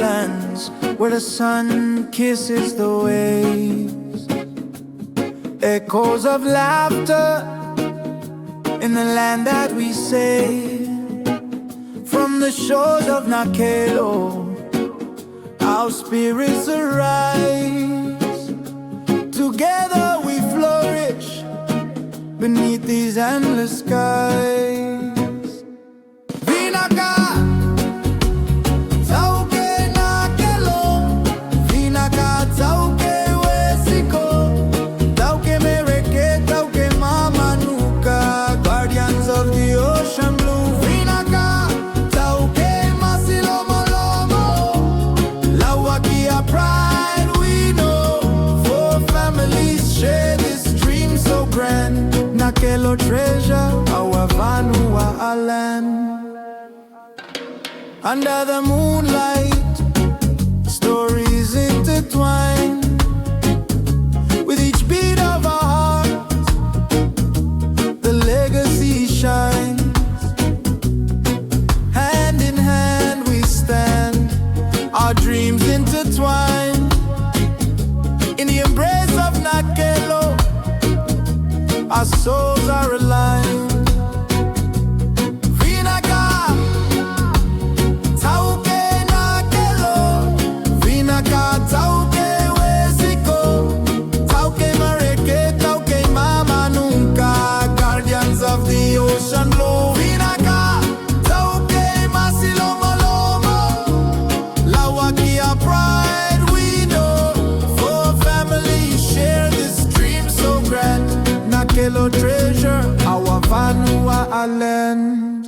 islands where the sun kisses the waves. Echoes of laughter in the land that we saved. From the shores of Nakelo, our spirits arise. Together we flourish beneath these endless skies. Vinaka, tauke Nakelo, Vinaka, tauke Wesiko, tauke Mereke, tauke Mamanuka, guardians of the ocean blue. Vinaka, tauke Masilomolomo, Lawakia pride we know, for families share this dream so grand. Nakelo treasure, our Vanua land. Under the moonlight, stories intertwine. With each beat of our hearts, the legacy shines. Hand in hand we stand, our dreams intertwine. In the embrace of Nakelo, our souls are aligned. Vinaka, tauke Nakelo, Vinaka, tauke Wesiko, tauke Mareke, tauke Mamanuka, guardians of the ocean blue. Vinaka, tauke Masilomolomo, Lawakia pride we know, for families share this dream so grand. Nakelo treasure, our Vanua land.